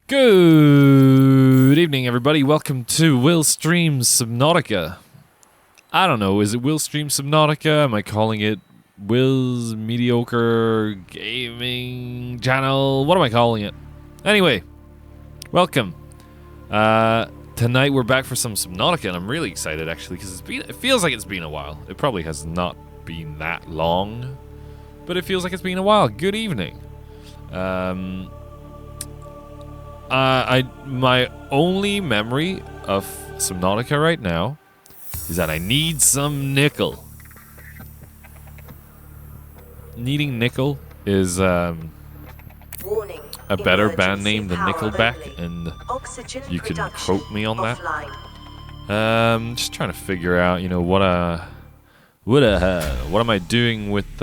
Good evening, everybody. Welcome to Will Streams Subnautica. I don't know, is it Will Stream Subnautica? Am I calling it Will's Mediocre Gaming Channel? What am I calling it? Anyway, welcome. Tonight we're back for some Subnautica, and I'm really excited actually because it feels like it's been a while. It probably has not been that long, but it feels like it's been a while. Good evening. My only memory of Subnautica right now is that I need some nickel. Needing nickel is a better band name than Nickelback, and you can quote me on that. Just trying to figure out, you know, what am I doing with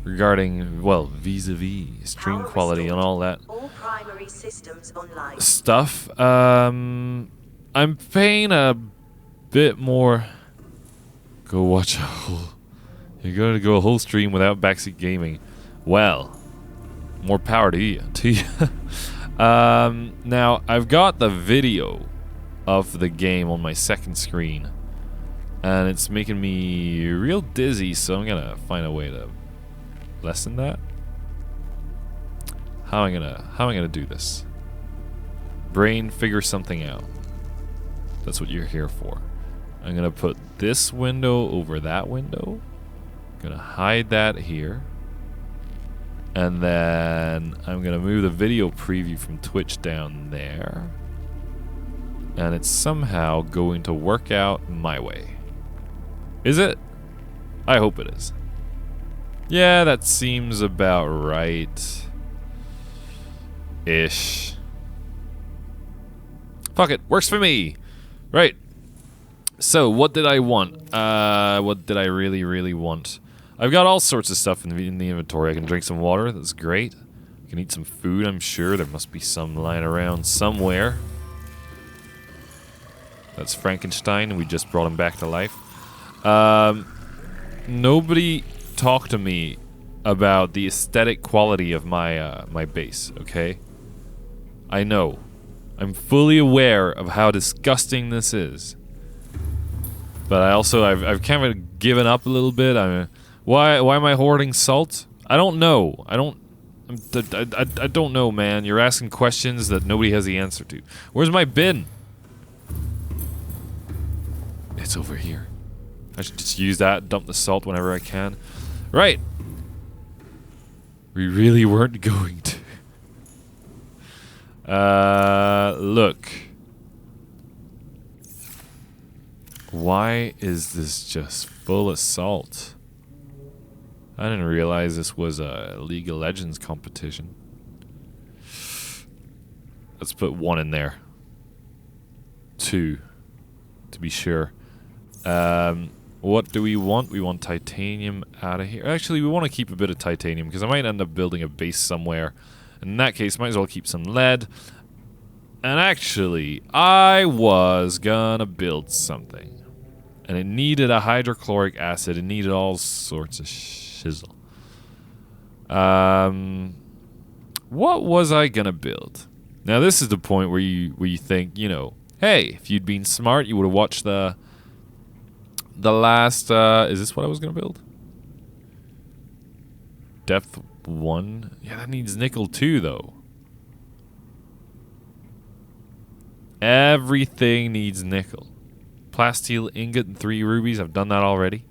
regarding, well, vis-a-vis stream quality and all that stuff. I'm paying a bit more. Go watch a whole. You're going to go a whole stream without backseat gaming. Well, more power to you. Now I've got the video of the game on my second screen, and it's making me real dizzy. So I'm gonna find a way to lessen that. How am I gonna do this? Brain, figure something out. That's what you're here for. I'm gonna put this window over that window. Gonna hide that here. And then I'm gonna move the video preview from Twitch down there. And it's somehow going to work out my way. Is it? I hope it is. Yeah, that seems about right. Ish. Fuck it, works for me. Right. So, what did I want? What did I really want? I've got all sorts of stuff in the inventory. I can drink some water, that's great. I can eat some food, I'm sure. There must be some lying around somewhere. That's Frankenstein, and we just brought him back to life. Nobody talk to me about the aesthetic quality of my my base, okay? I know. I'm fully aware of how disgusting this is. But I've kind of given up a little bit. I mean, why am I hoarding salt? I don't know. I don't know, man. You're asking questions that nobody has the answer to. Where's my bin? It's over here. I should just use that, dump the salt whenever I can. Right. We really weren't going to. Look. Why is this just full of salt? I didn't realize this was a League of Legends competition. Let's put 1 in there. 2, to be sure. What do we want? We want titanium out of here. Actually, we want to keep a bit of titanium because I might end up building a base somewhere. In that case, might as well keep some lead. And actually, I was gonna build something. And it needed a hydrochloric acid. It needed all sorts of shizzle. What was I gonna build? Now, this is the point where you think, you know, hey, if you'd been smart, you would have watched the last, is this what I was gonna build? Depth 1? Yeah, that needs nickel 2, though. Everything needs nickel. Plasteel ingot and 3 rubies, I've done that already.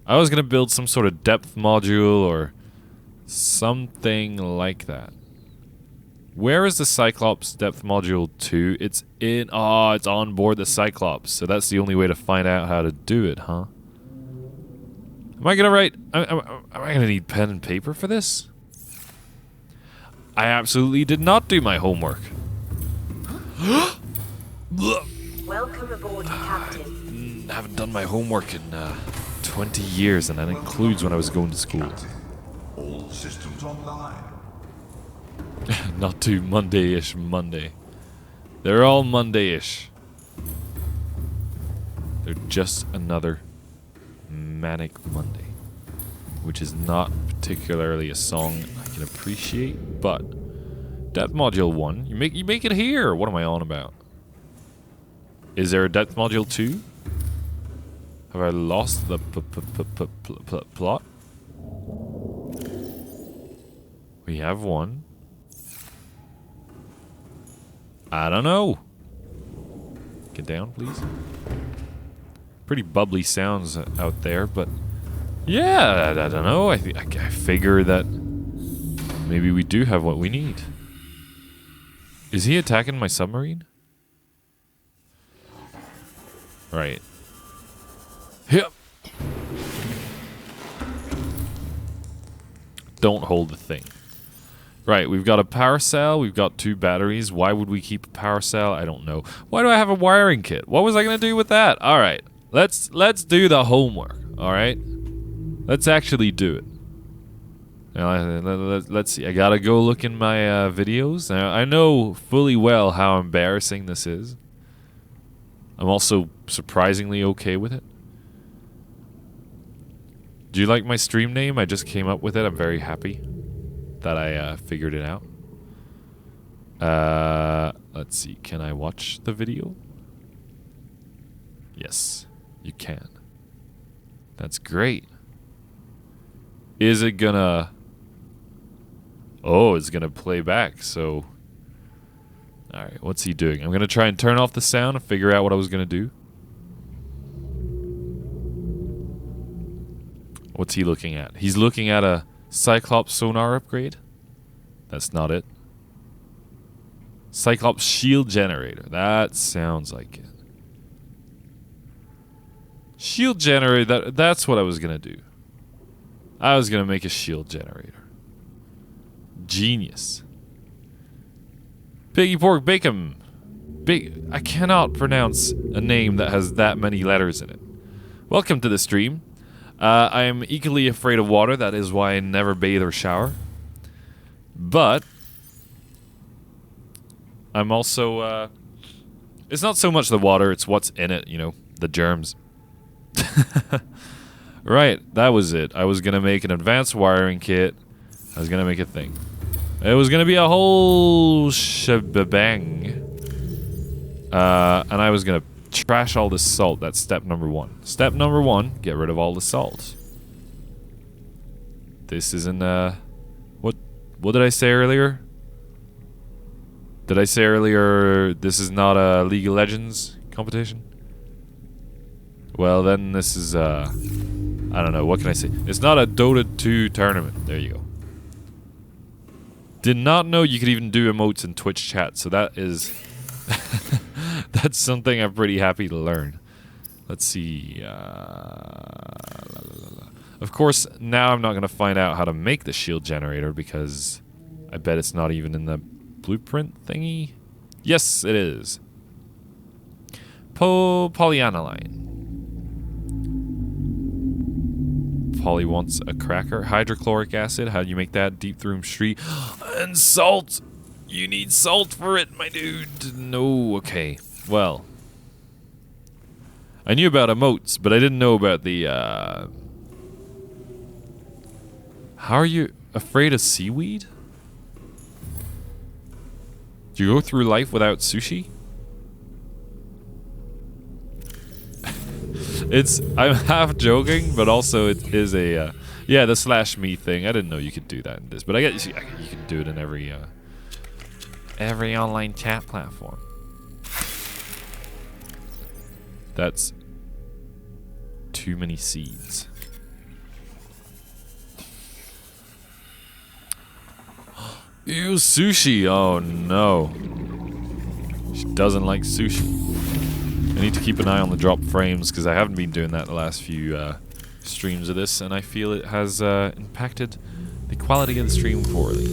I was gonna build some sort of depth module or something like that. Where is the Cyclops depth module 2? It's in... Oh, it's on board the Cyclops. So that's the only way to find out how to do it, huh? Am I gonna write... Am I gonna need pen and paper for this? I absolutely did not do my homework. Welcome aboard, Captain. I haven't done my homework in 20 years, and that includes when I was going to school. All systems online. Not too Monday-ish Monday. They're all Monday-ish. They're just another Manic Monday. Which is not particularly a song I can appreciate, but Depth module 1. You make it here. What am I on about? Is there a depth module 2? Have I lost the plot? We have one. I don't know. Get down, please. Pretty bubbly sounds out there, but yeah, I don't know. I figure that maybe we do have what we need. Is he attacking my submarine? Right. Yep. Don't hold the thing. Right, we've got a power cell, we've got 2 batteries. Why would we keep a power cell? I don't know. Why do I have a wiring kit? What was I gonna do with that? Alright. Let's do the homework. Alright? Let's actually do it. Now, let's see. I gotta go look in my videos. Now, I know fully well how embarrassing this is. I'm also surprisingly okay with it. Do you like my stream name? I just came up with it. I'm very happy that I figured it out. Let's see. Can I watch the video? Yes, you can. That's great. Is it gonna... Oh, it's gonna play back, so... Alright, what's he doing? I'm gonna try and turn off the sound and figure out what I was gonna do. What's he looking at? He's looking at a Cyclops sonar upgrade? That's not it. Cyclops shield generator. That sounds like it. Shield generator, that's what I was gonna do. I was gonna make a shield generator. Genius. Piggy pork bacon. I cannot pronounce a name that has that many letters in it. Welcome to the stream. I am equally afraid of water. That is why I never bathe or shower. But I'm also it's not so much the water, it's what's in it, you know, the germs. Right, that was it. I was gonna make an advanced wiring kit. I was gonna make a thing. It was gonna be a whole shebang. And I was gonna trash all this salt. That's step number 1. Step number 1, get rid of all the salt. This isn't what did I say earlier? Did I say earlier this is not a League of Legends competition? Well, then this is I don't know, what can I say? It's not a Dota 2 tournament. There you go. Did not know you could even do emotes in Twitch chat, so that is that's something I'm pretty happy to learn. Let's see. Of course, now I'm not going to find out how to make the shield generator because I bet it's not even in the blueprint thingy. Yes, it is. Polyaniline. Polly wants a cracker. Hydrochloric acid. How do you make that? Deep through street. And salt. You need salt for it, my dude. No, okay. Well, I knew about emotes, but I didn't know about the, How are you afraid of seaweed? Do you go through life without sushi? I'm half joking, but also it is a, yeah, the /me thing. I didn't know you could do that in this, but I guess you can do it in every online chat platform. That's too many seeds. Ew, sushi. Oh no. She doesn't like sushi. I need to keep an eye on the drop frames because I haven't been doing that the last few streams of this, and I feel it has impacted the quality of the stream poorly.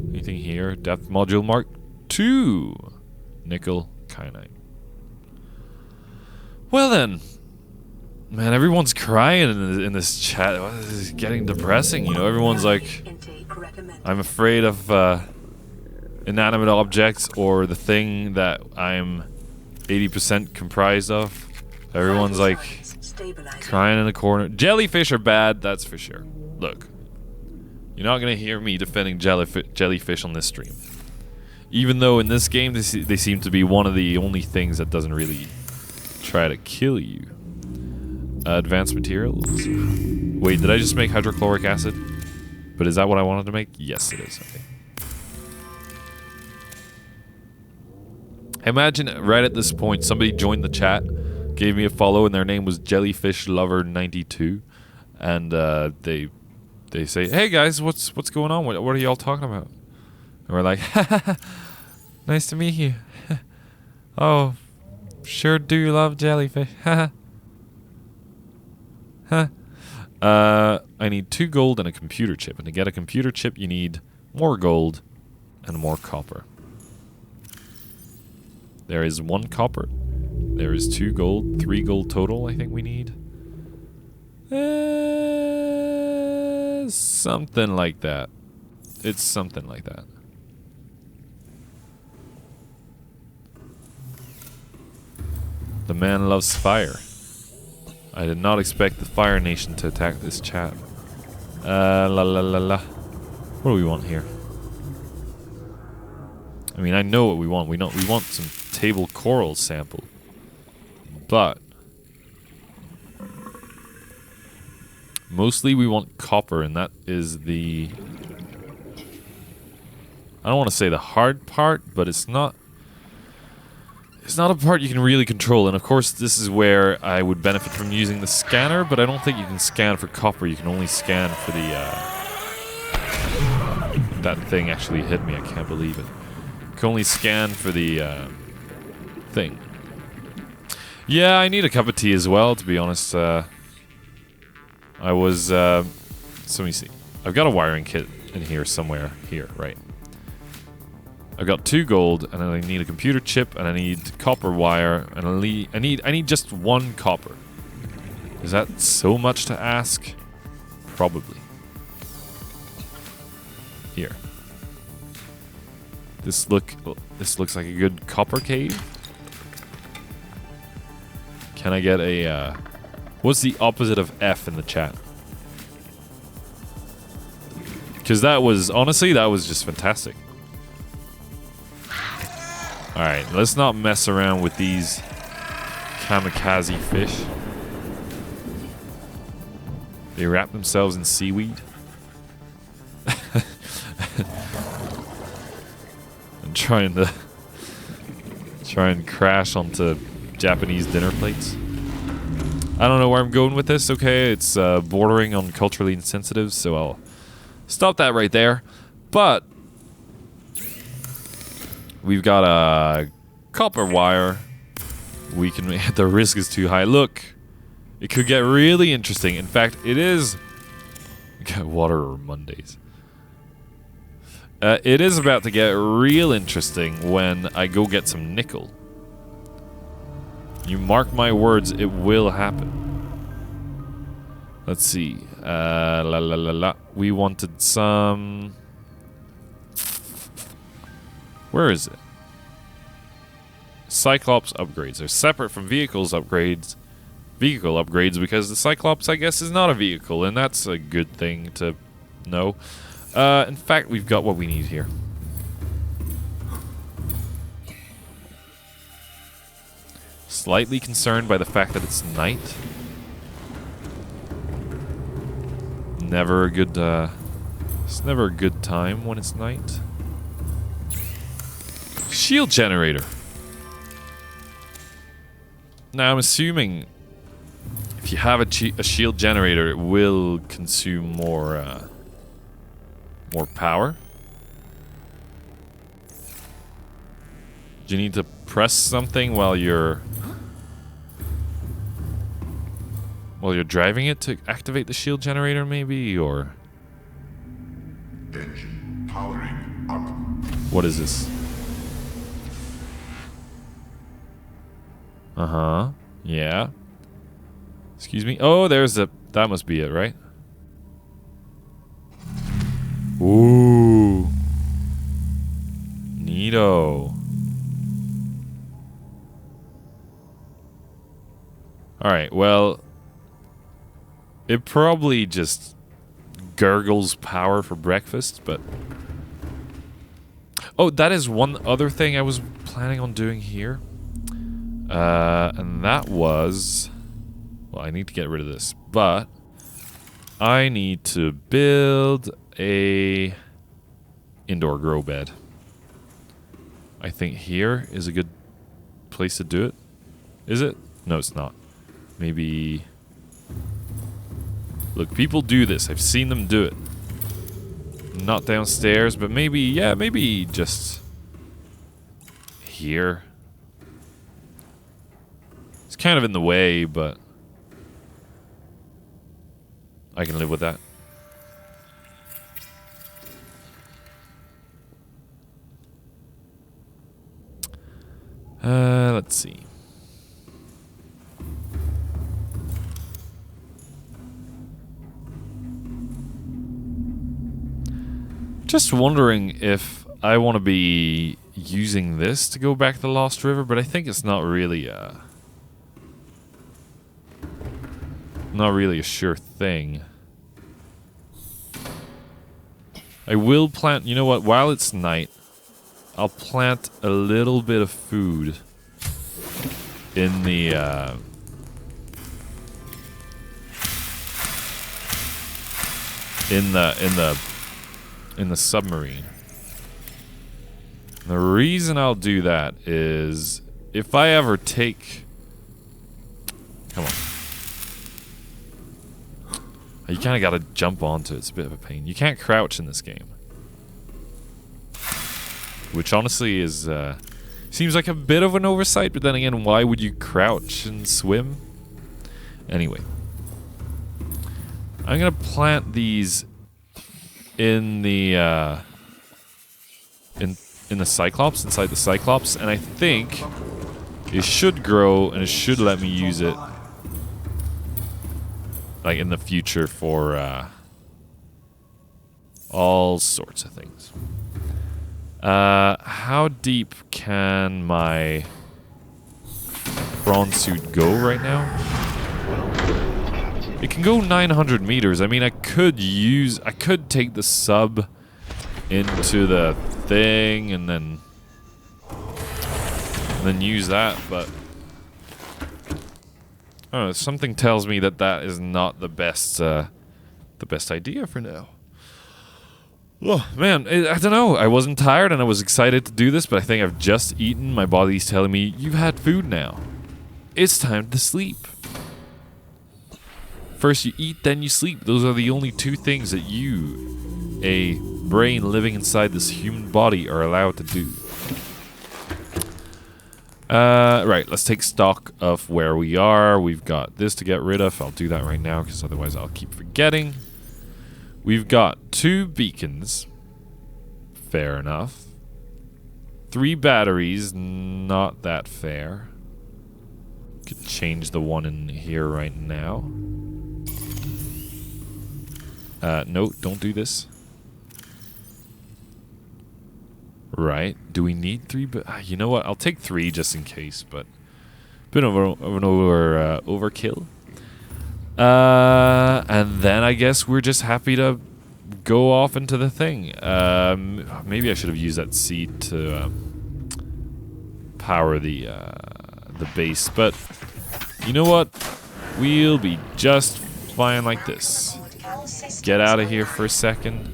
Anything here? Depth module mark 2. Nickel kyanite. Well then, man, everyone's crying in this chat. This is getting depressing, you know. Everyone's like, I'm afraid of inanimate objects or the thing that I'm 80% comprised of. Everyone's like crying in the corner. Jellyfish are bad, that's for sure. Look, You're not going to hear me defending jellyfish on this stream. Even though in this game, they seem to be one of the only things that doesn't really try to kill you. Advanced materials. Wait, did I just make hydrochloric acid? But is that what I wanted to make? Yes, it is. Okay. Imagine right at this point, somebody joined the chat, gave me a follow, and their name was Jellyfish Lover 92, and they say, "Hey guys, what's going on? What are y'all talking about?" And we're like, "Nice to meet you." "Oh, sure do love jellyfish." I need 2 gold and a computer chip, and to get a computer chip, you need more gold and more copper. There is 1 copper. There is 2 gold, 3 gold total. I think we need. Something like that. It's something like that. The man loves fire. I did not expect the Fire Nation to attack this chat. La la la la. What do we want here? I mean, I know what we want. We want some table coral sample. But mostly we want copper, and that is the... I don't want to say the hard part, but it's not a part you can really control. And of course, this is where I would benefit from using the scanner, but I don't think you can scan for copper. You can only scan for the... That thing actually hit me. I can't believe it. You can only scan for the thing. Yeah, I need a cup of tea as well, to be honest. I was... so let me see. I've got a wiring kit in here somewhere. Here, right. I've got 2 gold, and I need a computer chip, and I need copper wire, and I need just 1 copper. Is that so much to ask? Probably. Here. This looks like a good copper cave. Can I get a what's the opposite of F in the chat? Because that was honestly just fantastic. Alright, let's not mess around with these kamikaze fish. They wrap themselves in seaweed. And trying and crash onto Japanese dinner plates. I don't know where I'm going with this, okay? It's bordering on culturally insensitive, so I'll stop that right there. But we've got a copper wire. We can... The risk is too high. Look, it could get really interesting. In fact, it is... Water or Mondays. It is about to get real interesting when I go get some nickel. You mark my words, it will happen. Let's see. We wanted some... Where is it? Cyclops upgrades. They're separate from vehicles upgrades. Vehicle upgrades, because the Cyclops, I guess, is not a vehicle, and that's a good thing to know. In fact, we've got what we need here. Slightly concerned by the fact that it's night. Never a good, it's never a good time when it's night. Shield generator. Now, I'm assuming if you have a shield generator, it will consume more power. Do you need to press something while you're driving it to activate the shield generator, maybe, or Engine powering up. what is this? Uh-huh. Yeah. Excuse me. Oh, there's a... That must be it, right? Ooh. Neato. Alright, well... It probably just gurgles power for breakfast, but... Oh, that is one other thing I was planning on doing here. And that was... Well, I need to get rid of this, but... I need to build a... indoor grow bed. I think here is a good place to do it. Is it? No, it's not. Maybe... Look, people do this. I've seen them do it. Not downstairs, but maybe, yeah, maybe just here. It's kind of in the way, but I can live with that. Let's see. Just wondering if I want to be using this to go back to the Lost River, but I think it's not really a sure thing. I will plant, you know what, while it's night, I'll plant a little bit of food in the in the submarine. The reason I'll do that is if I ever take... Come on. You kind of got to jump onto it. It's a bit of a pain. You can't crouch in this game. Which honestly is... seems like a bit of an oversight, but then again, why would you crouch and swim? Anyway. I'm going to plant these in the in the Cyclops, inside the Cyclops, and I think it should grow and it should let me use it like in the future for all sorts of things. How deep can my prawn suit go right now? It can go 900 meters. I mean, I could take the sub into the thing and then use that, but I don't know, something tells me that that is not the best idea for now. Oh man, I don't know. I wasn't tired and I was excited to do this, but I think I've just eaten. My body's telling me you've had food now. It's time to sleep. First you eat, then you sleep. Those are the only two things that you, a brain living inside this human body, are allowed to do. Right, let's take stock of where we are. We've got this to get rid of. I'll do that right now because otherwise I'll keep forgetting. We've got 2 beacons. Fair enough. 3 batteries. Not that fair. Could change the one in here right now. No, don't do this. Right. Do we need 3? But you know what? I'll take 3 just in case, but bit of an overkill. And then I guess we're just happy to go off into the thing. Maybe I should have used that seed to power the base, but you know what? We'll be just fine like this. Get out of here for a second.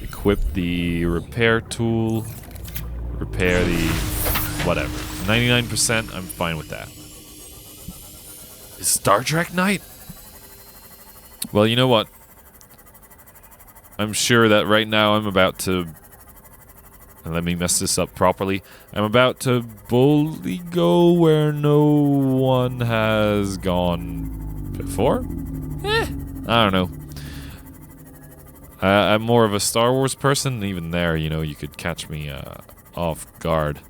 Equip the repair tool. Repair the whatever. 99%, I'm fine with that. Is Star Trek night? Well, you know what? I'm sure that right now I'm about to... And let me mess this up properly. I'm about to boldly go where no one has gone before? I don't know. I'm more of a Star Wars person. Even there, you know, you could catch me off guard. You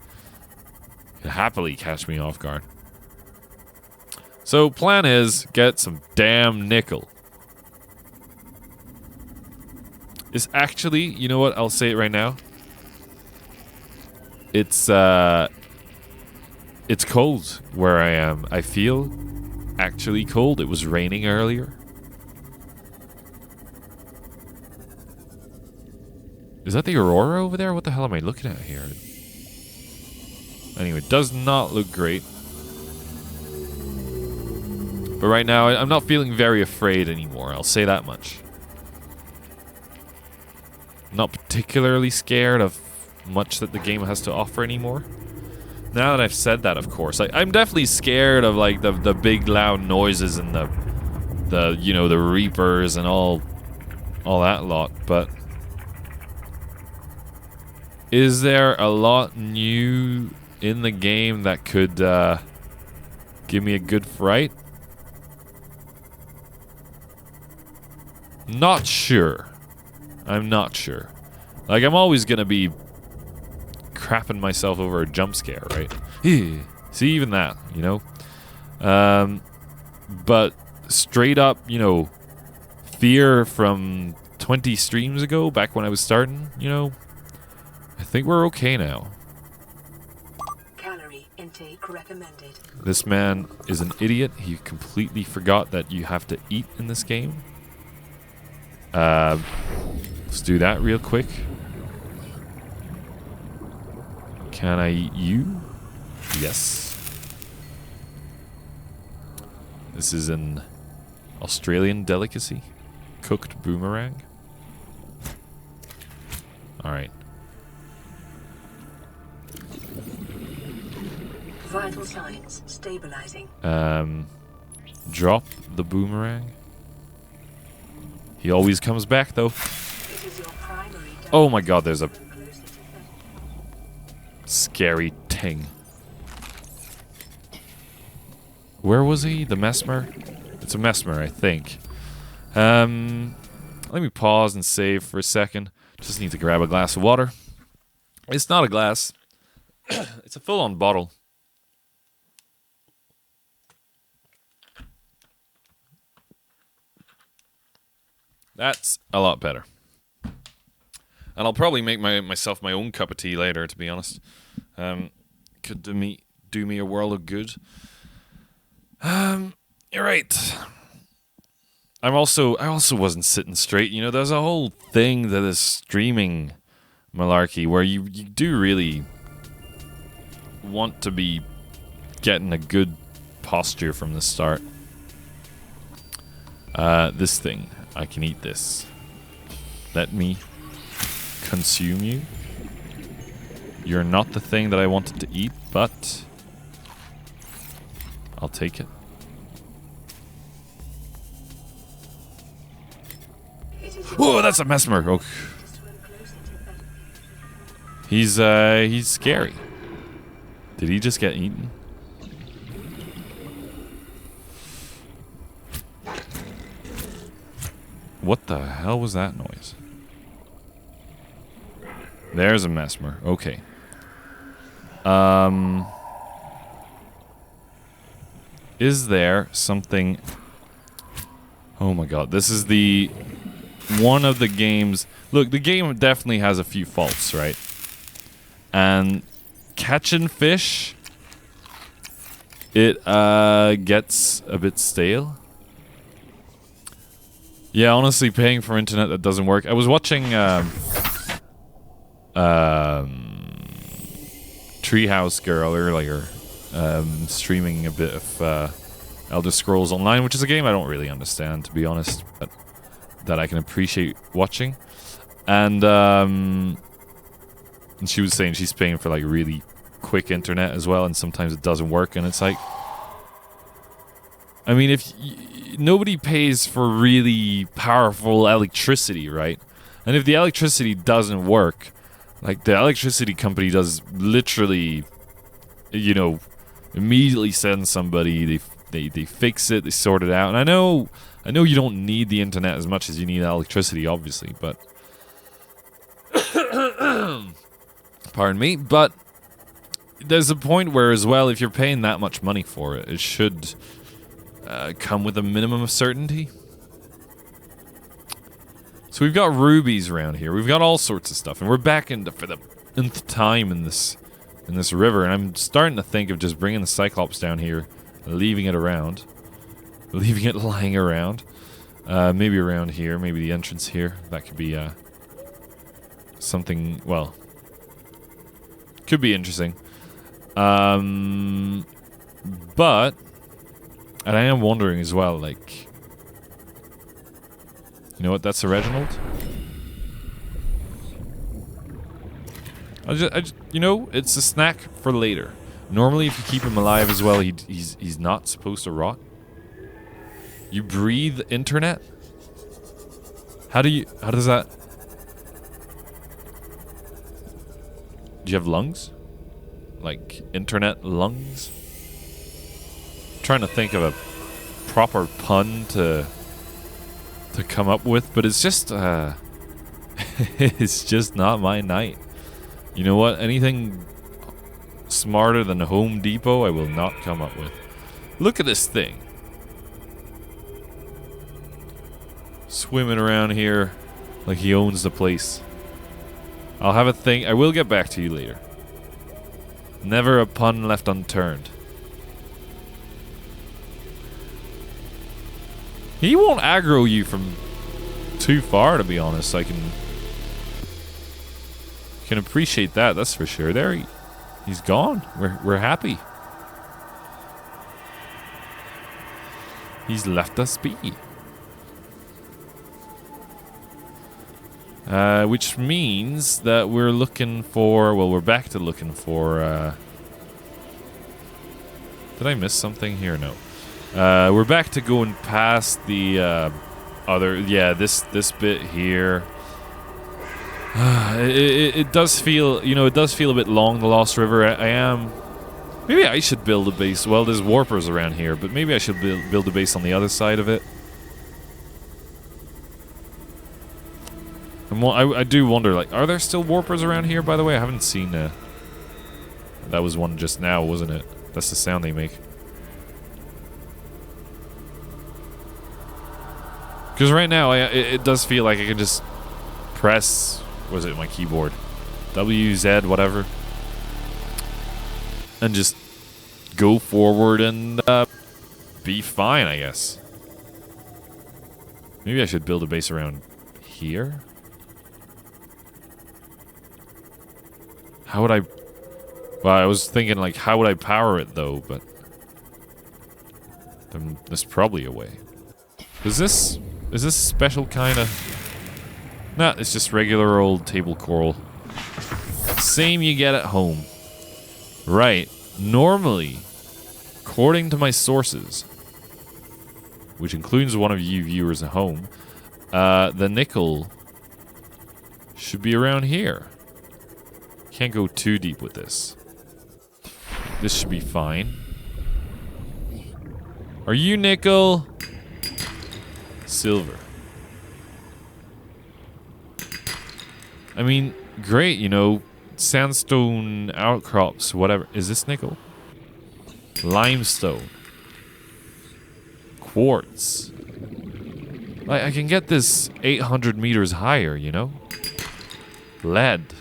could happily catch me off guard. So, plan is, get some damn nickel. It's actually, you know what, I'll say it right now. It's cold where I am. I feel actually cold. It was raining earlier. Is that the Aurora over there? What the hell am I looking at here? Anyway, does not look great. But right now, I'm not feeling very afraid anymore. I'll say that much. Not particularly scared of much that the game has to offer anymore. Now that I've said that, of course, I'm definitely scared of like the big loud noises and the you know, the Reapers and all that lot. But is there a lot new in the game that could give me a good fright? Not sure. I'm not sure. Like, I'm always gonna be crapping myself over a jump scare, right? See, even that, you know? But straight up, you know, fear from 20 streams ago, back when I was starting, you know, I think we're okay now. Calorie intake recommended. This man is an idiot. He completely forgot that you have to eat in this game. Let's do that real quick. Can I eat you? Yes. This is an Australian delicacy. Cooked boomerang. Alright. Vital signs stabilizing. Drop the boomerang. He always comes back though. It is your primary. Oh my god, there's a scary thing. Where was he? The Mesmer? It's a Mesmer, I think. Let me pause and save for a second. Just need to grab a glass of water. It's not a glass. It's a full-on bottle. That's a lot better. And I'll probably make myself my own cup of tea later, to be honest. Could do me a world of good. You're right. I also wasn't sitting straight. You know, there's a whole thing that is streaming malarkey where you do really want to be getting a good posture from the start. This thing. I can eat this. Let me consume you. You're not the thing that I wanted to eat, but I'll take it. Whoa, that's a Mesmer. Oh. He's scary. Did he just get eaten? What the hell was that noise? There's a Mesmer. Okay. Is there something... Oh my god, this is the... one of the games... Look, the game definitely has a few faults, right? And catching fish... it gets a bit stale. Yeah, honestly, paying for internet that doesn't work. I was watching Treehouse Girl earlier, streaming a bit of Elder Scrolls Online, which is a game I don't really understand, to be honest, but that I can appreciate watching. And she was saying she's paying for like really quick internet as well, and sometimes it doesn't work, and it's like, I mean, if nobody pays for really powerful electricity, right? And if the electricity doesn't work, like the electricity company does literally, you know, immediately send somebody, they fix it, they sort it out. And I know you don't need the internet as much as you need electricity, obviously, but pardon me, but there's a point where as well, if you're paying that much money for it, it should come with a minimum of certainty. So we've got rubies around here. We've got all sorts of stuff, and we're back for the nth time in this river. And I'm starting to think of just bringing the Cyclops down here, leaving it around, leaving it lying around. Maybe around here, maybe the entrance here. That could be something, well, could be interesting. But, and I am wondering as well, like, you know what, that's a Reginald. I just, you know, it's a snack for later. Normally, if you keep him alive as well, he's not supposed to rot. You breathe internet? How does that... Do you have lungs? Like, internet lungs? I'm trying to think of a proper pun to come up with, but it's just, it's just not my night. You know what? Anything smarter than Home Depot, I will not come up with. Look at this thing. Swimming around here like he owns the place. I'll have a think. I will get back to you later. Never a pun left unturned. He won't aggro you from too far, to be honest. I can appreciate that. That's for sure. There, he's gone. We're happy. He's left us be. Which means that we're looking for... Well, we're back to looking for... Did I miss something here? No. We're back to going past the other... Yeah, this bit here. It does feel... You know, it does feel a bit long, the Lost River. I am... Maybe I should build a base. Well, there's warpers around here, but maybe I should build a base on the other side of it. I do wonder, like, are there still warpers around here, by the way? I haven't seen... That was one just now, wasn't it? That's the sound they make. Because right now, it does feel like I can just press... What is it, my keyboard? W, Z, whatever. And just go forward and be fine, I guess. Maybe I should build a base around here? How would I... Well, I was thinking, like, how would I power it, though, but... There's probably a way. Is this special kind of... Nah, it's just regular old table coral. Same you get at home. Right. Normally, according to my sources, which includes one of you viewers at home, the nickel should be around here. Can't go too deep with this. This should be fine. Are you nickel? Silver. I mean, great, you know, sandstone outcrops, whatever. Is this nickel? Limestone. Quartz. Like, I can get this 800 meters higher, you know? Lead.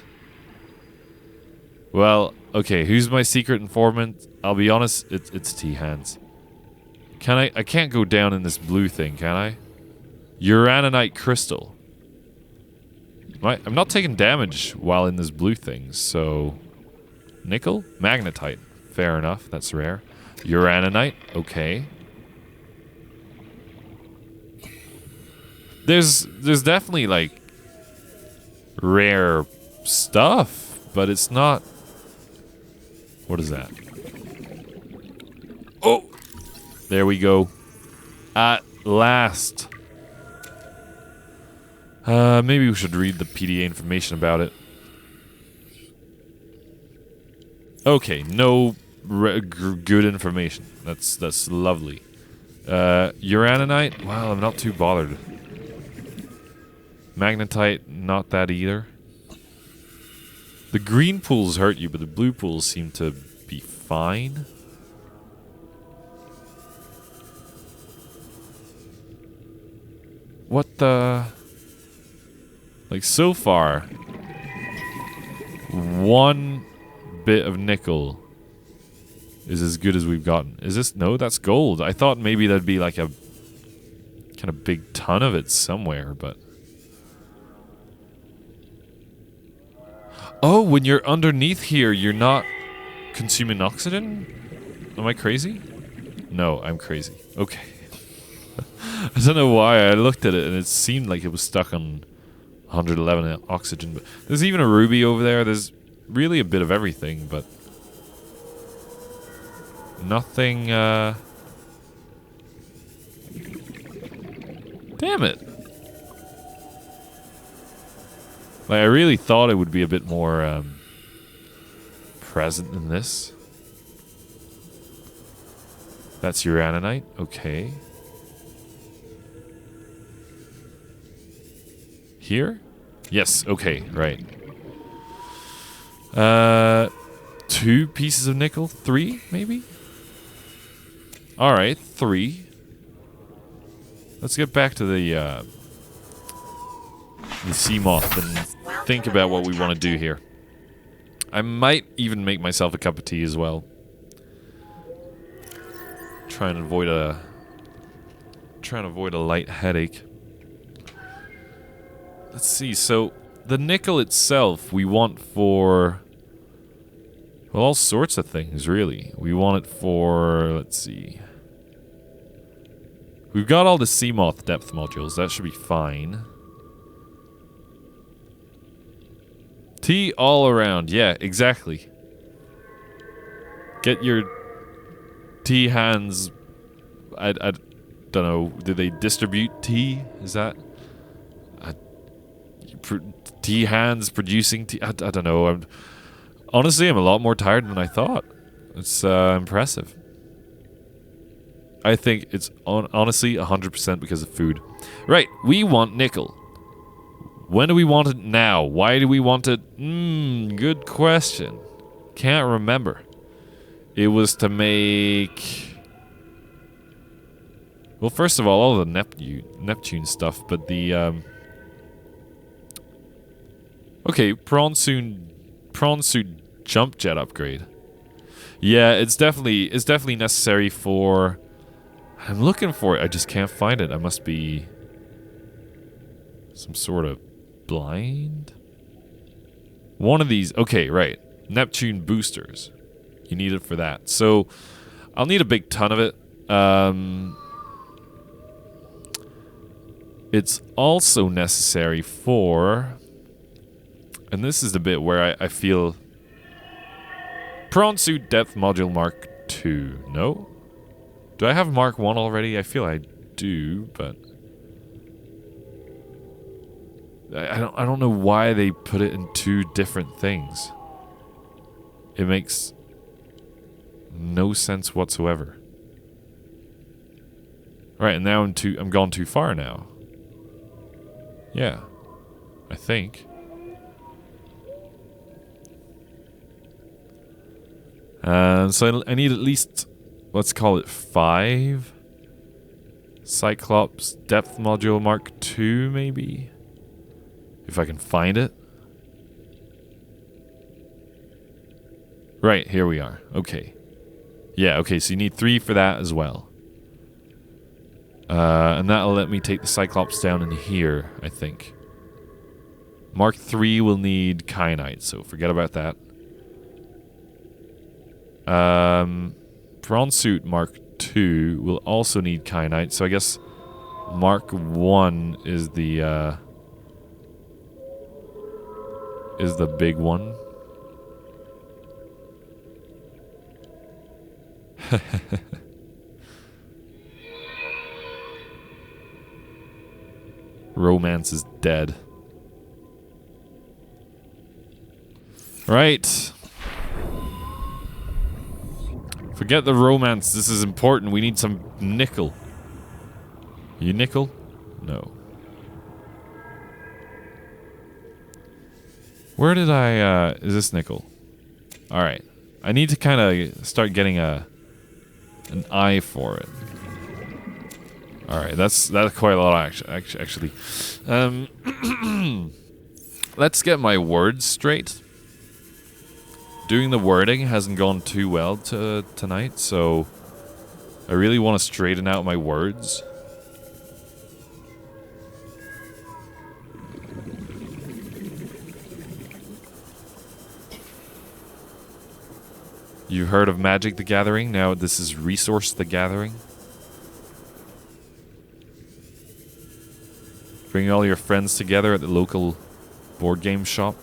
Well, okay, who's my secret informant? I'll be honest, it's T-Hands. I can't go down in this blue thing, can I? Uraninite crystal. I'm not taking damage while in this blue thing, so... Nickel? Magnetite. Fair enough, that's rare. Uraninite, okay. There's definitely, like, rare stuff, but it's not... What is that? Oh! There we go. At last. Maybe we should read the PDA information about it. Okay, no good information. That's lovely. Uraninite? Well, I'm not too bothered. Magnetite, not that either. The green pools hurt you, but the blue pools seem to be fine. What the... Like, so far, one bit of nickel is as good as we've gotten. Is this... No, that's gold. I thought maybe that'd be like a kind of big ton of it somewhere, but... Oh, when you're underneath here, you're not consuming oxygen? Am I crazy? No, I'm crazy. Okay. I don't know why. I looked at it and it seemed like it was stuck on 111 oxygen. But there's even a ruby over there. There's really a bit of everything, but nothing. Damn it. Like, I really thought it would be a bit more present than this. That's uranite. Okay. Here? Yes, okay, right. 2 pieces of nickel? 3, maybe? Alright, 3. Let's get back to the sea moth and think about what we want to do here. I might even make myself a cup of tea as well. Try and avoid a light headache. Let's see, so the nickel itself we want for, well, all sorts of things, really. We want it for, let's see. We've got all the Seamoth depth modules, that should be fine. Tea all around, yeah, exactly. Get your tea hands, I don't know, do they distribute tea? Is that? Tea hands producing tea? I don't know. Honestly, I'm a lot more tired than I thought. It's impressive. I think it's honestly 100% because of food. Right, we want nickel. When do we want it now? Why do we want it? Good question. Can't remember. It was to make... Well, first of all the Neptune stuff, but the... Okay, prawn suit jump jet upgrade. Yeah, it's definitely necessary for... I'm looking for it, I just can't find it. I must be some sort of blind? One of these, okay, right. Neptune boosters. You need it for that. So, I'll need a big ton of it. It's also necessary for... And this is the bit where I feel... Prawn Suit Depth Module Mark II. No? Do I have Mark 1 already? I feel I do, but... I don't know why they put it in 2 different things. It makes no sense whatsoever. Alright, and now I'm gone too far now. Yeah. I think. So I need at least, let's call it 5 Cyclops Depth Module Mark II, maybe? If I can find it. Right, here we are. Okay. Yeah, okay, so you need 3 for that as well. And that'll let me take the Cyclops down in here, I think. Mark III will need kyanite, so forget about that. Prawn Suit Mark II will also need kyanite, so I guess Mark 1 is the big one. Romance is dead. Right. Forget the romance. This is important. We need some nickel. You nickel? No. Where did I, is this nickel? Alright. I need to kind of start getting an eye for it. Alright, that's quite a lot actually. Let's get my words straight. Doing the wording hasn't gone too well tonight, so I really want to straighten out my words. You've heard of Magic the Gathering. Now this is Resource the Gathering. Bring all your friends together at the local board game shop.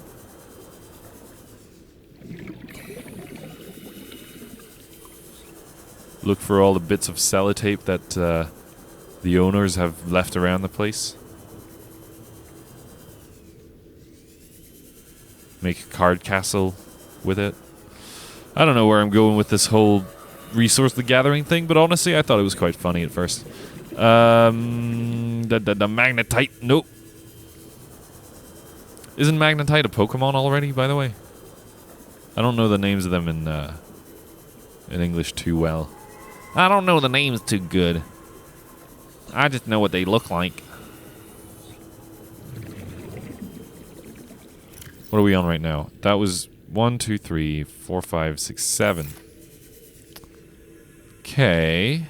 Look for all the bits of sellotape that the owners have left around the place. Make a card castle with it. I don't know where I'm going with this whole Resource the Gathering thing, but honestly, I thought it was quite funny at first. The Magnetite. Nope. Isn't Magnetite a Pokemon already, by the way? I don't know the names of them in English too well. I don't know the names too good. I just know what they look like. What are we on right now? That was 1, 2, 3, 4, 5, 6, 7. Okay.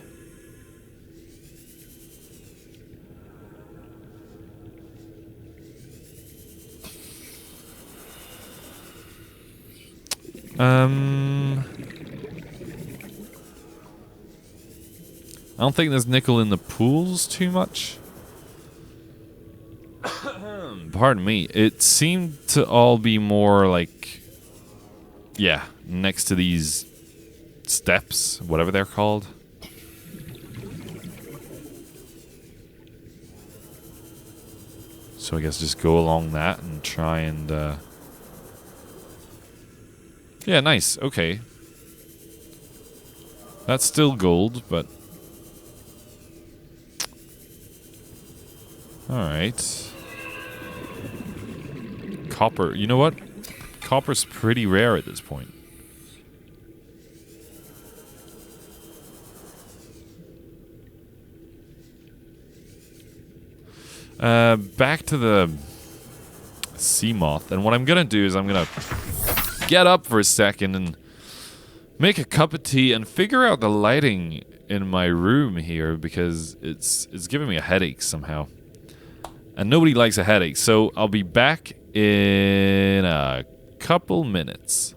I don't think there's nickel in the pools too much. Pardon me. It seemed to all be more like, yeah, next to these steps, whatever they're called. So I guess just go along that and try and, yeah, nice. Okay. That's still gold, but alright. Copper. You know what? Copper's pretty rare at this point. Back to the sea moth. And what I'm going to do is I'm going to get up for a second and make a cup of tea and figure out the lighting in my room here because it's giving me a headache somehow. And nobody likes a headache, so I'll be back in a couple minutes.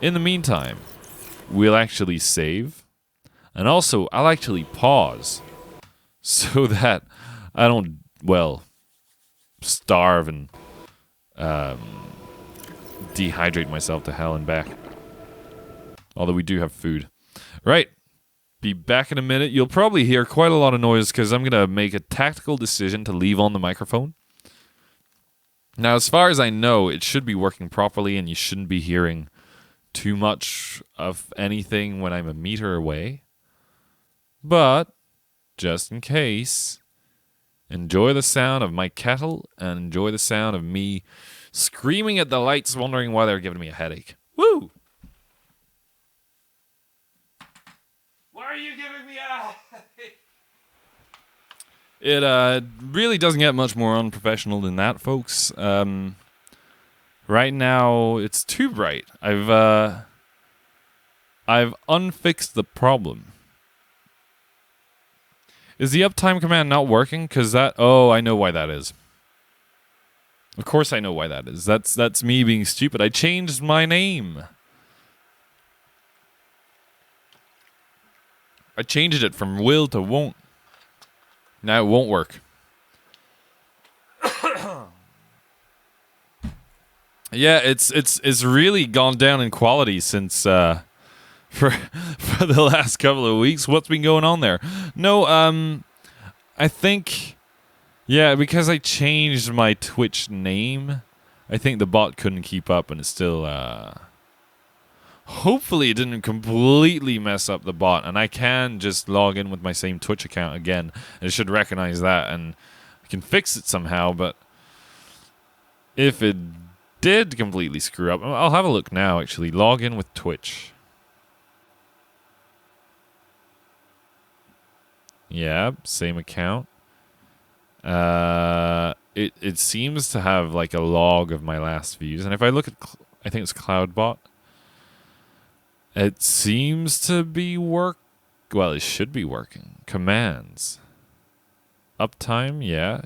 In the meantime, we'll actually save. And also, I'll actually pause so that I don't, well, starve and dehydrate myself to hell and back. Although we do have food. Right. Be back in a minute. You'll probably hear quite a lot of noise because I'm going to make a tactical decision to leave on the microphone. Now, as far as I know, it should be working properly and you shouldn't be hearing too much of anything when I'm a meter away. But, just in case, enjoy the sound of my kettle and enjoy the sound of me screaming at the lights, wondering why they're giving me a headache. Woo! Why are you giving me a headache? It really doesn't get much more unprofessional than that, folks. Right now, it's too bright. I've unfixed the problem. Is the uptime command not working? Because that... Oh, I know why that is. Of course I know why that is. That's me being stupid. I changed my name. I changed it from will to won't. Now it won't work. Yeah, it's really gone down in quality since for the last couple of weeks. What's been going on there? No, I think, yeah, because I changed my Twitch name, I think the bot couldn't keep up, and it's still hopefully it didn't completely mess up the bot, and I can just log in with my same Twitch account again. It should recognize that, and I can fix it somehow, but if it did completely screw up, I'll have a look now, actually. Log in with Twitch. Yeah, same account. It seems to have like a log of my last views, and if I look at, I think it's CloudBot, it seems to be well, it should be working. Commands. Uptime, yeah.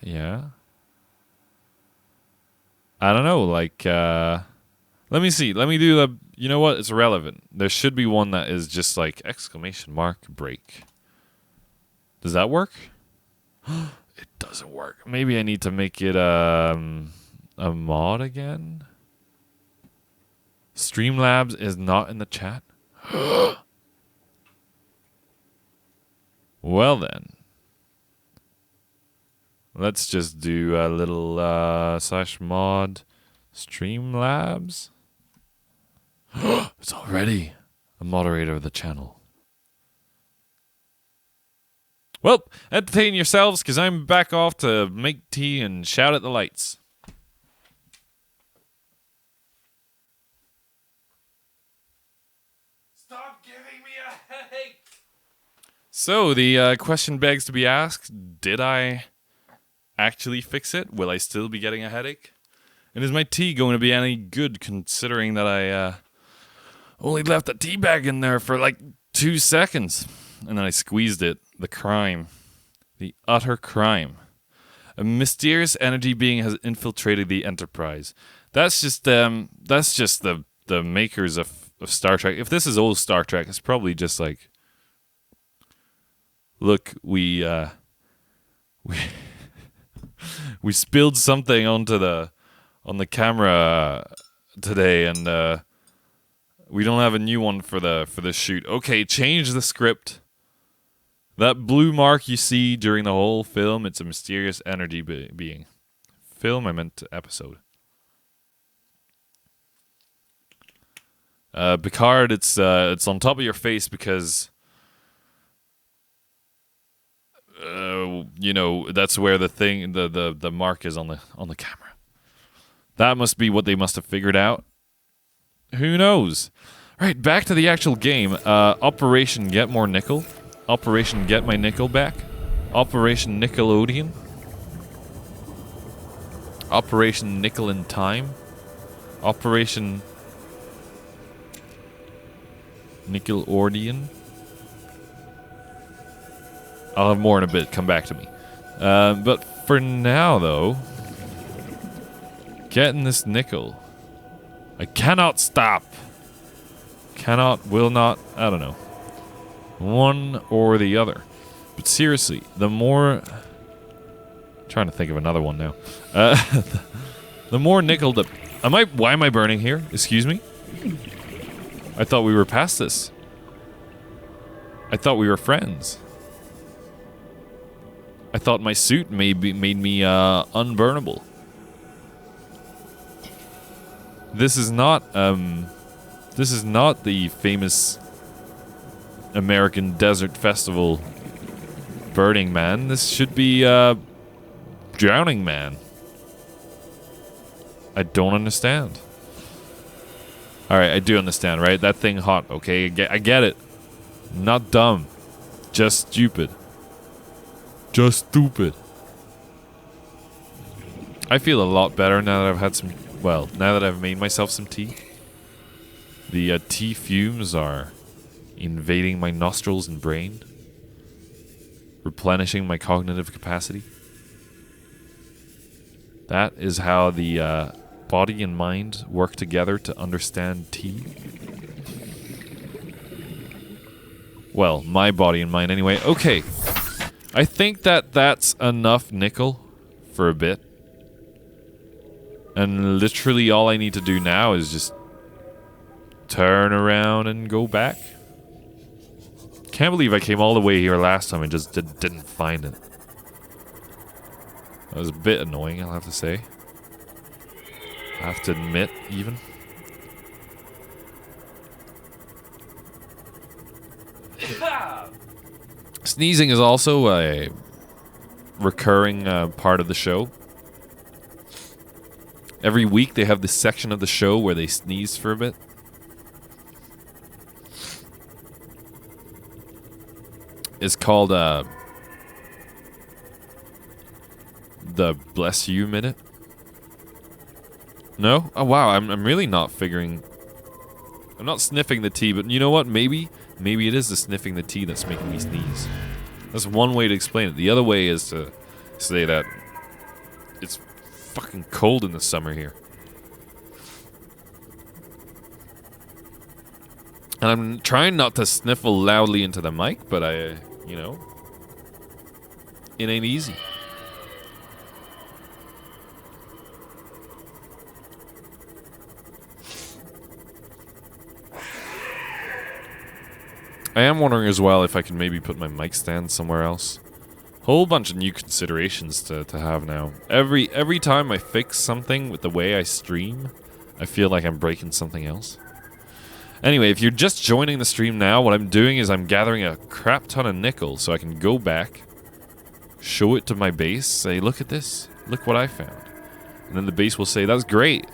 I don't know, like, let me see. Let me do You know what? It's irrelevant. There should be one that is just like exclamation mark break. Does that work? It doesn't work. Maybe I need to make it a mod again. Streamlabs is not in the chat. Well then. Let's just do a little /mod Streamlabs. It's already a moderator of the channel. Well, entertain yourselves, because I'm back off to make tea and shout at the lights. Stop giving me a headache! So, the question begs to be asked, did I actually fix it? Will I still be getting a headache? And is my tea going to be any good, considering that I only left the tea bag in there for like 2 seconds? And then I squeezed it. The crime. The utter crime. A mysterious energy being has infiltrated the Enterprise. That's just the makers of Star Trek. If this is old Star Trek, it's probably just like, look, we spilled something on the camera today, and we don't have a new one for the shoot. Okay, change the script. That blue mark you see during the whole film, it's a mysterious energy being. Film, I meant episode. Picard, it's on top of your face because you know, that's where the mark is on the camera. That must be what they must have figured out. Who knows? Right, back to the actual game. Operation Get More Nickel. Operation Get My Nickel Back. Operation Nickel-ore-deon. Operation Nickel in Time. Operation Nickel-ore-deon. I'll have more in a bit. Come back to me. But for now, though, getting this nickel. I cannot stop. Cannot, will not, I don't know. One or the other. But seriously, the more... I'm trying to think of another one now. The more nickel that... Why am I burning here? Excuse me? I thought we were past this. I thought we were friends. I thought my suit made me unburnable. This is not the famous American Desert Festival Burning Man. This should be Drowning Man. I don't understand. Alright, I do understand, right? That thing hot, okay? I get it. Not dumb. Just stupid. Just stupid. I feel a lot better now that I've had some... Well, now that I've made myself some tea. The tea fumes are invading my nostrils and brain. Replenishing my cognitive capacity. That is how the body and mind work together to understand tea. Well, my body and mind anyway. Okay. I think that's enough nickel for a bit. And literally all I need to do now is just turn around and go back. Can't believe I came all the way here last time and just didn't find it. That was a bit annoying, I'll have to say. I have to admit, even. Sneezing is also a recurring part of the show. Every week they have this section of the show where they sneeze for a bit. It's called the Bless You Minute. No? Oh wow, I'm really not figuring... I'm not sniffing the tea, but you know what? Maybe it is the sniffing the tea that's making me sneeze. That's one way to explain it. The other way is to say that it's fucking cold in the summer here. And I'm trying not to sniffle loudly into the mic, but it ain't easy. I am wondering as well if I can maybe put my mic stand somewhere else. Whole bunch of new considerations to have now. Every time I fix something with the way I stream, I feel like I'm breaking something else. Anyway, if you're just joining the stream now, what I'm doing is I'm gathering a crap ton of nickel so I can go back, show it to my base, say, look at this, look what I found. And then the base will say, that's great,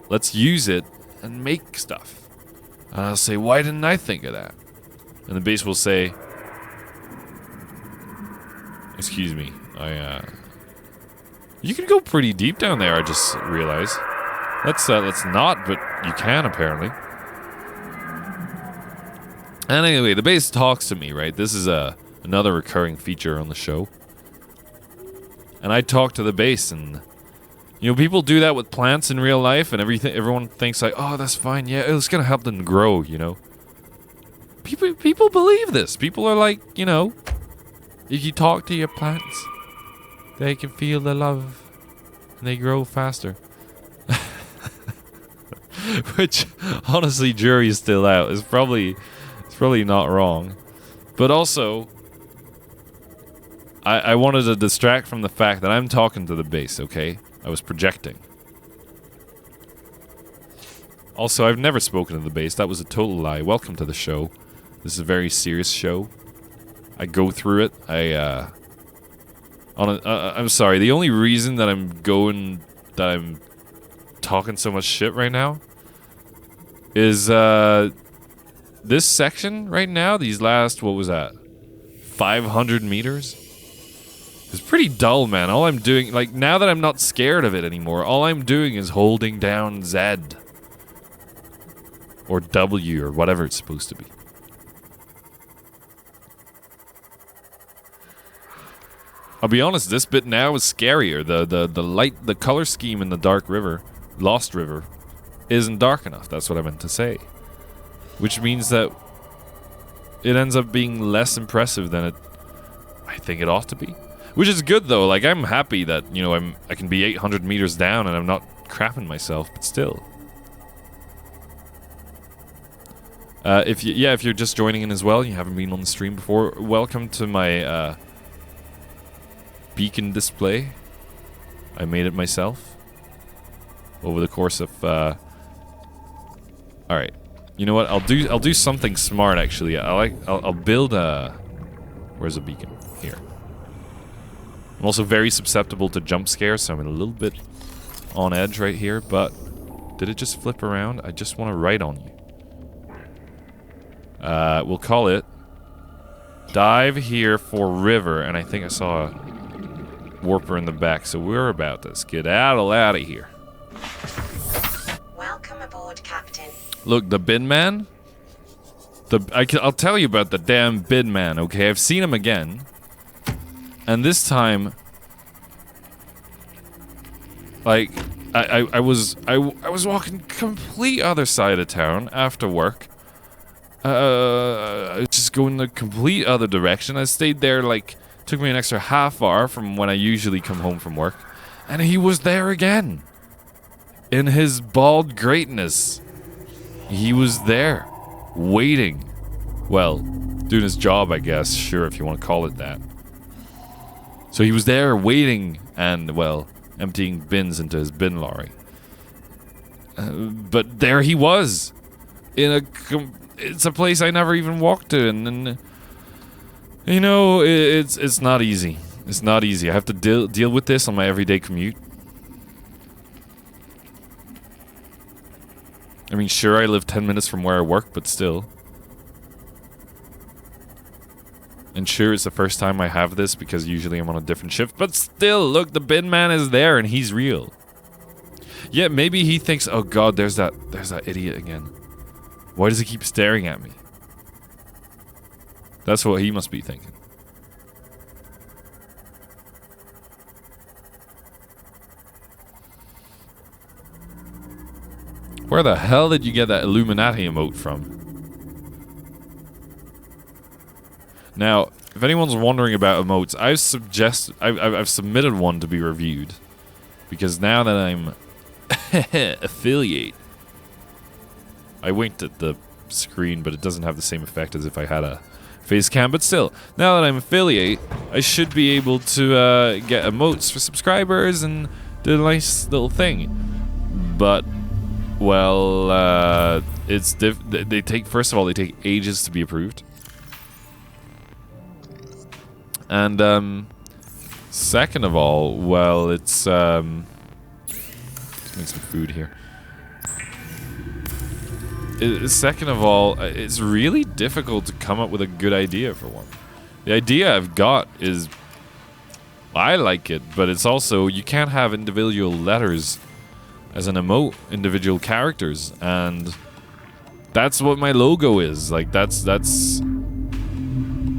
let's use it and make stuff. And I'll say, why didn't I think of that? And the base will say, excuse me, you can go pretty deep down there, I just realized. Let's not, but you can apparently. And anyway, the base talks to me, right? This is another recurring feature on the show. And I talk to the base, and people do that with plants in real life, and everyone thinks like, oh, that's fine, yeah, it's gonna help them grow, People believe this. People are like, if you talk to your plants, they can feel the love, and they grow faster. Which, honestly, jury's still out. It's probably not wrong. But also, I wanted to distract from the fact that I'm talking to the base, okay? I was projecting. Also, I've never spoken to the base. That was a total lie. Welcome to the show. This is a very serious show. I go through it. I'm sorry. The only reason that I'm talking so much shit right now is this section right now, these last, what was that, 500 meters? It's pretty dull, man. All I'm doing, like, now that I'm not scared of it anymore, all I'm doing is holding down Z. Or W, or whatever it's supposed to be. I'll be honest, this bit now is scarier. The color scheme in the Dark River, Lost River, isn't dark enough. That's what I meant to say. Which means that it ends up being less impressive than I think it ought to be. Which is good though. Like, I'm happy that, I can be 800 meters down and I'm not crapping myself, but still. If you're just joining in as well, you haven't been on the stream before, welcome to my beacon display. I made it myself over the course of alright. You know what? I'll do something smart actually. I'll build a where's a beacon? Here. I'm also very susceptible to jump scares, so I'm a little bit on edge right here, but did it just flip around? I just want to write on you. We'll call it dive here for river, and I think I saw a warper in the back, so we're about to skedaddle out of here. Welcome aboard, Captain. Look, the Bin Man. I'll tell you about the damn Bin Man. Okay, I've seen him again, and this time, like, I was walking complete other side of town after work. Just going the complete other direction. I stayed there, like, took me an extra half hour from when I usually come home from work. And he was there again. In his bald greatness. He was there. Waiting. Well, doing his job, I guess. Sure, if you want to call it that. So he was there waiting and, well, emptying bins into his bin lorry. But there he was. It's a place I never even walked to, and it's not easy. It's not easy. I have to deal with this on my everyday commute. I mean, sure, I live 10 minutes from where I work, but still. And sure, it's the first time I have this because usually I'm on a different shift, but still, look, the Bin Man is there and he's real. Yeah, maybe he thinks, oh god, there's that idiot again. Why does he keep staring at me? That's what he must be thinking. Where the hell did you get that Illuminati emote from? Now, if anyone's wondering about emotes, I've submitted one to be reviewed. Because now that I'm affiliate, I winked at the screen, but it doesn't have the same effect as if I had a face cam. But still, now that I'm affiliate, I should be able to get emotes for subscribers and do a nice little thing. But, well, they take, first of all, they take ages to be approved. And second of all, well, it's let's make some food here. Second of all, it's really difficult to come up with a good idea for one. The idea I've got is, I like it, but it's also, you can't have individual letters as an emote, individual characters, and that's what my logo is. Like, that's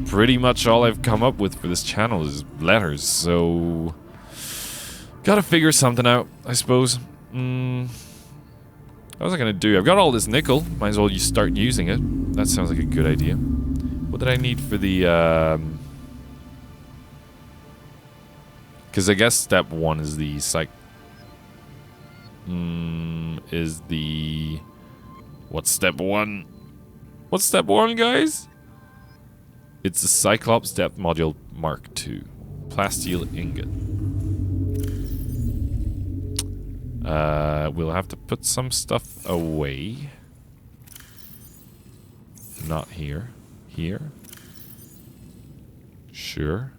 pretty much all I've come up with for this channel is letters, so gotta figure something out, I suppose. What was I gonna do? I've got all this nickel. Might as well you start using it. That sounds like a good idea. What did I need for the, because I guess step one is the what's step one? What's step one, guys? It's the Cyclops Depth Module Mark II. Plasteel ingot. We'll have to put some stuff away. Not here. Here. Sure.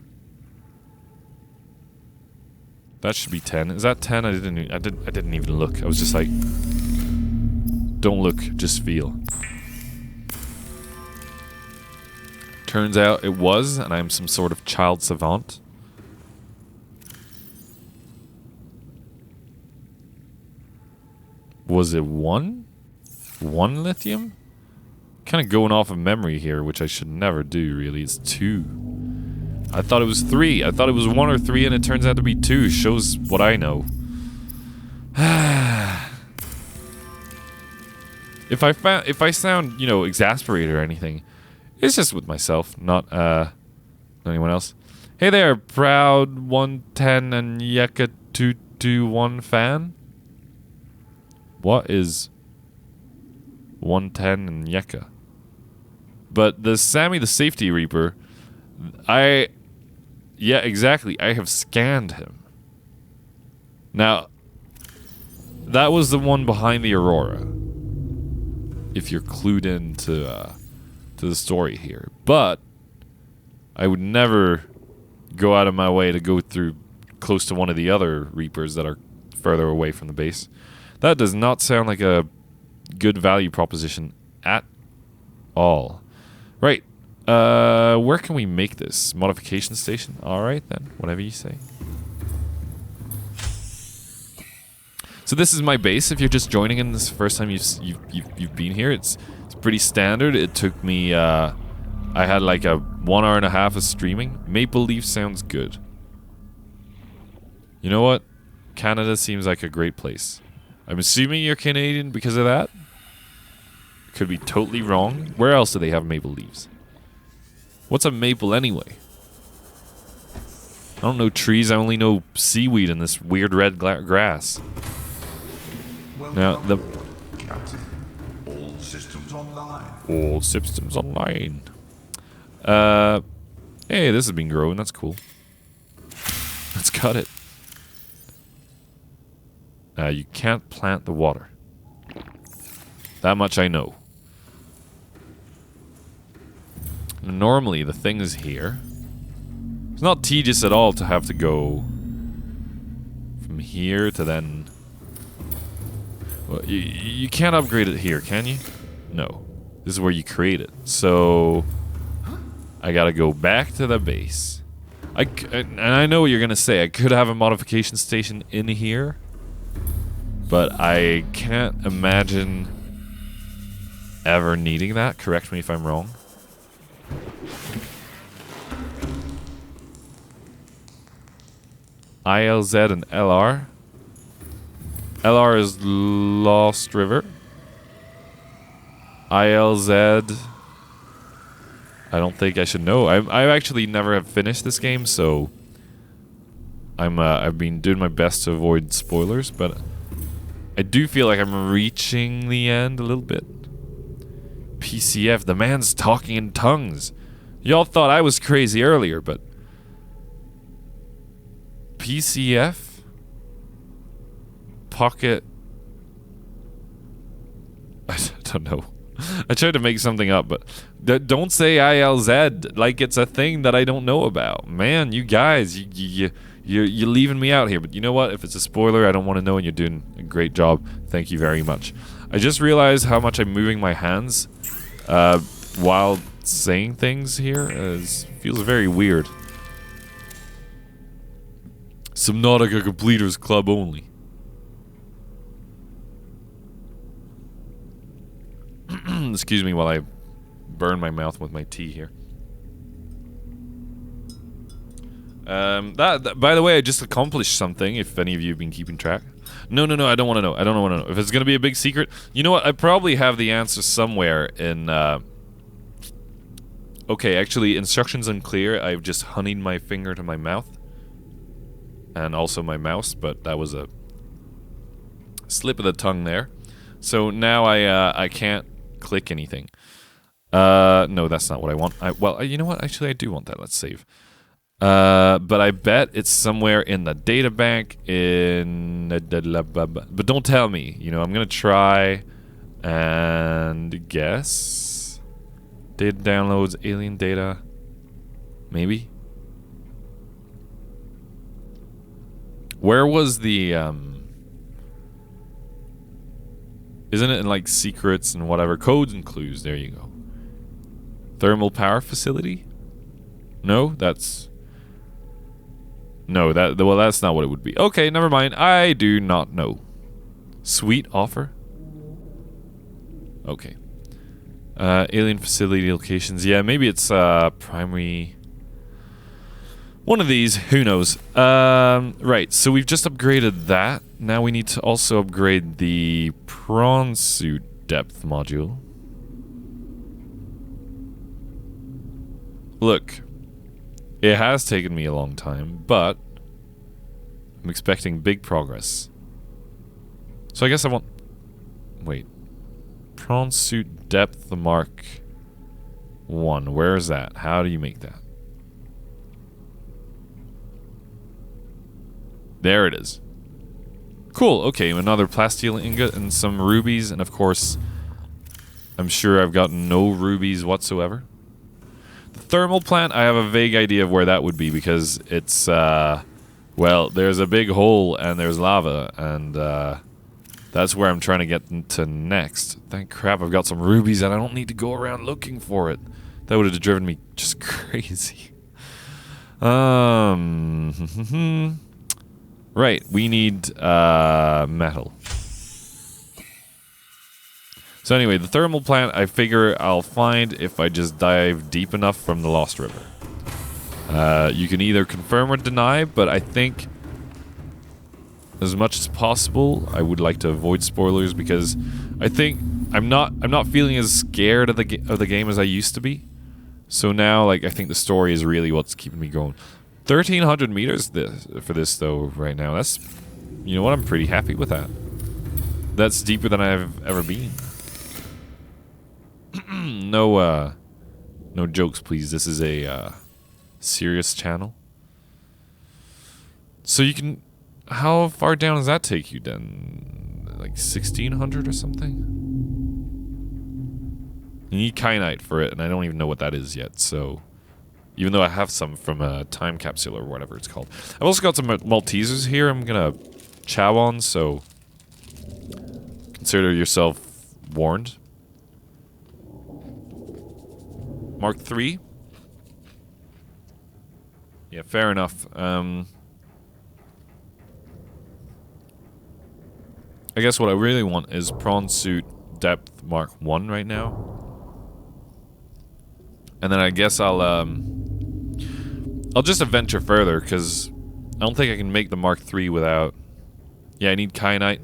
That should be 10. Is that 10? I didn't even look. I was just like, don't look, just feel. Turns out it was, and I'm some sort of child savant. Was it 1? 1 lithium? Kind of going off of memory here, which I should never do, really. It's 2. I thought it was 3. I thought it was 1 or 3, and it turns out to be 2. Shows what I know. If I sound, you know, exasperated or anything, it's just with myself, not anyone else. Hey there, proud 110 and Yeka 221 fan. What is 110 and Yeka? But the Sammy the Safety Reaper, yeah, exactly. I have scanned him. Now, that was the one behind the Aurora. If you're clued in to the story here. But I would never go out of my way to go through close to one of the other Reapers that are further away from the base. That does not sound like a good value proposition at all. Right. Where can we make this? Modification station? Alright then. Whatever you say. So this is my base. If you're just joining in, this is the first time you've been here. It's pretty standard. It took me, I had like a 1 hour and a half of streaming. Maple Leaf sounds good. You know what? Canada seems like a great place. I'm assuming you're Canadian because of that. Could be totally wrong. Where else do they have maple leaves? What's a maple anyway? I don't know trees. I only know seaweed and this weird red grass. Now the Captain, all systems online. All systems online. Hey, this has been growing. That's cool. Let's cut it. You can't plant the water. That much I know. Normally, the thing is here. It's not tedious at all to have to go from here to then... Well, you can't upgrade it here, can you? No. This is where you create it. So... I gotta go back to the base. And I know what you're gonna say. I could have a modification station in here. But I can't imagine ever needing that. Correct me if I'm wrong. ILZ and LR. LR is Lost River. ILZ I don't think I should know. I actually never have finished this game, so I've been doing my best to avoid spoilers, but I do feel like I'm reaching the end a little bit. PCF, the man's talking in tongues. Y'all thought I was crazy earlier, but PCF? Pocket... I don't know. I tried to make something up, but don't say ILZ like it's a thing that I don't know about. Man, you guys, you're leaving me out here. But you know what? If it's a spoiler, I don't want to know, and you're doing a great job. Thank you very much. I just realized how much I'm moving my hands while saying things here. It feels very weird. Subnautica Completers Club only. Excuse me while I burn my mouth with my tea here. That by the way, I just accomplished something, if any of you have been keeping track. No, I don't want to know. I don't want to know. If it's going to be a big secret, you know what? I probably have the answer somewhere in... Okay, actually, instructions unclear. I've just honeyed my finger to my mouth. And also my mouse, but that was a slip of the tongue there. So now I can't click anything. No, that's not what I want. Well, you know what? Actually, I do want that. Let's save. But I bet it's somewhere in the data bank in... But don't tell me. You know, I'm going to try and guess. Data downloads, alien data. Maybe? Where was the... Isn't it in like secrets and whatever? Codes and clues. There you go. Thermal power facility? No, that's... No, well, that's not what it would be. Okay, never mind. I do not know. Sweet offer? Okay. Alien facility locations. Yeah, maybe it's primary... One of these. Who knows? Right, so we've just upgraded that. Now we need to also upgrade the prawn suit depth module. Look, it has taken me a long time, but I'm expecting big progress. So I guess I want... Wait. Prawn suit depth mark 1. Where is that? How do you make that? There it is. Cool, okay, another plasteel ingot and some rubies, and of course, I'm sure I've got no rubies whatsoever. The thermal plant, I have a vague idea of where that would be because it's, well, there's a big hole and there's lava, and that's where I'm trying to get to next. Thank crap, I've got some rubies and I don't need to go around looking for it. That would have driven me just crazy. Right, we need metal. So anyway, the thermal plant, I figure I'll find if I just dive deep enough from the Lost River. You can either confirm or deny, but I think as much as possible, I would like to avoid spoilers because I think I'm not feeling as scared of the game as I used to be. So now, like, I think the story is really what's keeping me going. 1,300 meters for this, though, right now. That's... You know what? I'm pretty happy with that. That's deeper than I've ever been. No jokes, please. This is a serious channel. So you can... How far down does that take you, then? Like 1,600 or something? You need kyanite for it, and I don't even know what that is yet, so... Even though I have some from a time capsule or whatever it's called. I've also got some Maltesers here I'm gonna chow on, so... Consider yourself warned. Mark 3? Yeah, fair enough. I guess what I really want is prawn suit depth mark 1 right now. And then I guess I'll just adventure further, because I don't think I can make the Mark 3 without... Yeah, I need kyanite,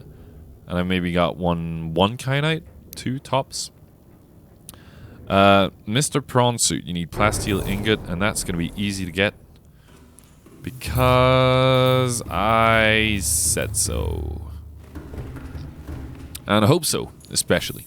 and I maybe got one kyanite? 2 tops? Mr. Prawn Suit, you need plasteel ingot, and that's going to be easy to get. Because I said so. And I hope so, especially.